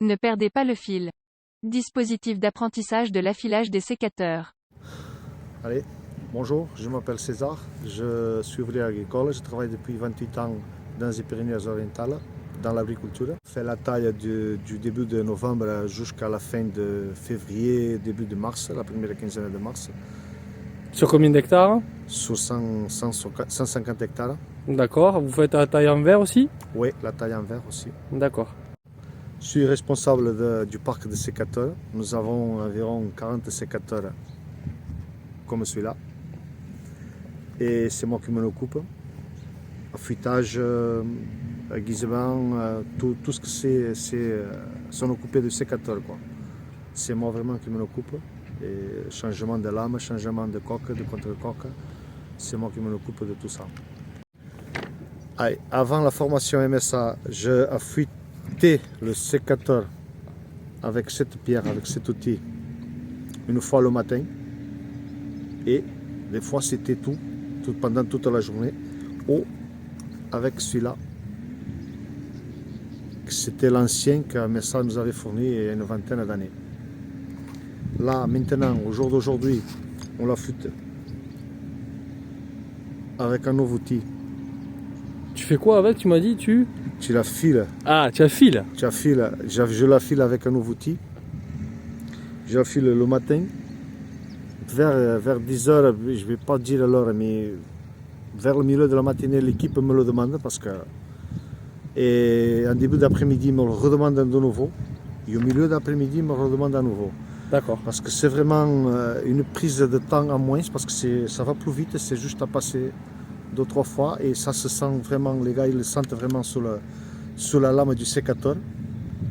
Ne perdez pas le fil. Dispositif d'apprentissage de l'affilage des sécateurs. Allez, bonjour, je m'appelle César, je suis ouvrier agricole, je travaille depuis 28 ans dans les Pyrénées-Orientales, dans l'agriculture. Je fais la taille du début de novembre jusqu'à la fin de février, début de mars, la première quinzaine de mars. Sur combien d'hectares? Sur 150 hectares. D'accord. Vous faites la taille en verre aussi? Oui, la taille en verre aussi. D'accord. Je suis responsable du parc de sécateurs. Nous avons environ 40 sécateurs comme celui-là. Et c'est moi qui m'en occupe. Affûtage, aiguisement, tout ce que c'est s'en occuper de sécateur, quoi. C'est moi vraiment qui m'en occupe. Et changement de lame, changement de coque, de contre-coque, c'est moi qui m'en occupe de tout ça. Allez, avant la formation MSA, je affûtais le sécateur avec cette pierre, avec cet outil, une fois le matin. Et des fois c'était tout pendant toute la journée. Ou avec celui-là, c'était l'ancien que MSA nous avait fourni il y a une vingtaine d'années. Là, maintenant, au jour d'aujourd'hui, on l'affûte avec un nouveau outil. Tu fais quoi avec? Tu m'as dit Tu la files. Ah, tu affiles. Je la file avec un nouveau outil. Je la file le matin. Vers 10 heures, je ne vais pas dire l'heure, mais vers le milieu de la matinée, l'équipe me le demande parce que. Et en début d'après-midi, ils me le redemandent de nouveau. Et au milieu d'après-midi, ils me le redemandent à nouveau. D'accord. Parce que c'est vraiment une prise de temps en moins, parce que ça va plus vite, c'est juste à passer 2-3 fois et ça se sent vraiment, les gars ils le sentent vraiment sous la lame du sécateur.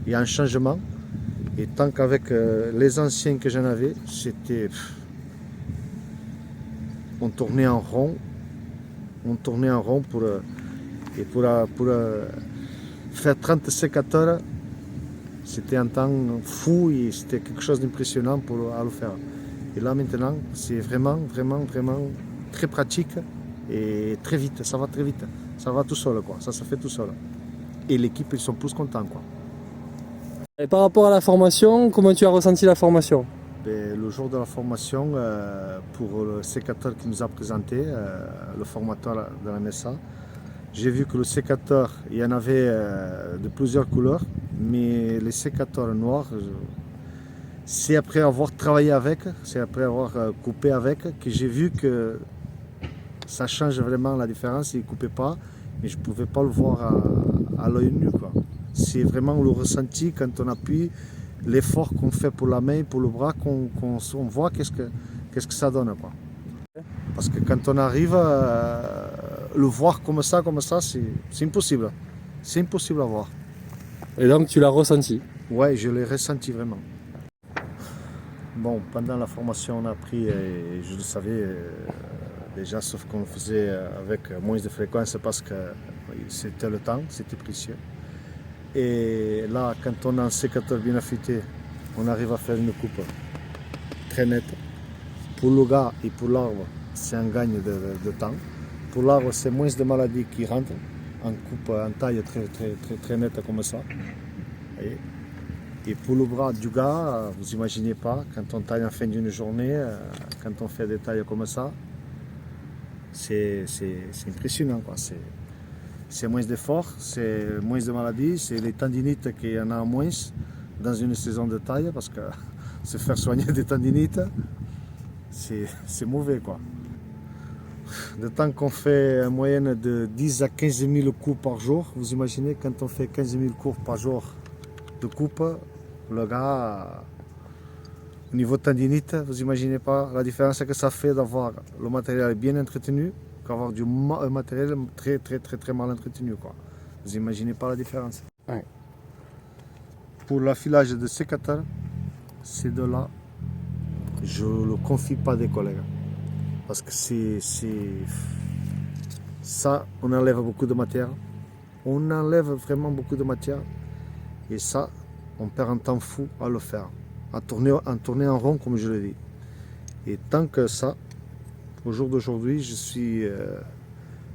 Il y a un changement. Et tant qu'avec les anciens que j'en avais, c'était. On tournait en rond. Pour faire 30 sécateurs. C'était un temps fou et c'était quelque chose d'impressionnant à le faire. Et là maintenant, c'est vraiment très pratique et très vite, ça va très vite. Ça va tout seul, quoi. Ça se fait tout seul. Et l'équipe, ils sont plus contents, quoi. Et par rapport à la formation, comment tu as ressenti la formation? Et le jour de la formation, pour le sécateur qui nous a présenté, le formateur de la MSA, j'ai vu que le sécateur, il y en avait de plusieurs couleurs, mais les sécateurs noirs, c'est après avoir travaillé avec, c'est après avoir coupé avec, que j'ai vu que ça change vraiment la différence. Il ne coupait pas, mais je ne pouvais pas le voir à l'œil nu, quoi. C'est vraiment le ressenti quand on appuie, l'effort qu'on fait pour la main, pour le bras, qu'on voit qu'est-ce que ça donne, quoi. Parce que quand on arrive à le voir comme ça, c'est impossible. C'est impossible à voir. Et donc tu l'as ressenti? Ouais, je l'ai ressenti vraiment. Bon, pendant la formation, on a appris, et je le savais déjà, sauf qu'on le faisait avec moins de fréquence parce que c'était le temps, c'était précieux. Et là, quand on a un sécateur bien affûté, on arrive à faire une coupe très nette. Pour le gars et pour l'arbre, c'est un gagne de temps. Pour l'arbre, c'est moins de maladies qui rentrent en coupe, en taille très nette comme ça. Et pour le bras du gars, vous imaginez pas, quand on taille en fin d'une journée, quand on fait des tailles comme ça, c'est impressionnant, quoi. C'est moins d'efforts, c'est moins de maladies, c'est les tendinites qu'il y en a moins dans une saison de taille, parce que se faire soigner des tendinites, c'est mauvais, quoi. De temps qu'on fait en moyenne de 10 à 15 000 coups par jour, vous imaginez quand on fait 15 000 coups par jour de coupe, le gars, au niveau tendinite, vous imaginez pas la différence que ça fait d'avoir le matériel bien entretenu qu'avoir du matériel très mal entretenu, quoi. Vous imaginez pas la différence. Ouais. Pour l'affilage de sécateur, ces deux-là, je ne le confie pas des collègues. Parce que ça, on enlève beaucoup de matière. On enlève vraiment beaucoup de matière. Et ça, on perd un temps fou à le faire. À tourner en rond, comme je l'ai dit. Et tant que ça, au jour d'aujourd'hui, je suis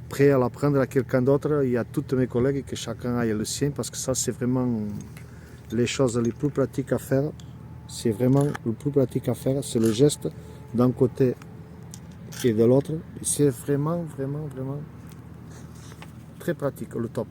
prêt à l'apprendre à quelqu'un d'autre et à tous mes collègues, que chacun aille le sien, parce que ça, c'est vraiment les choses les plus pratiques à faire, c'est vraiment le plus pratique à faire, c'est le geste d'un côté et de l'autre. C'est vraiment très pratique, le top.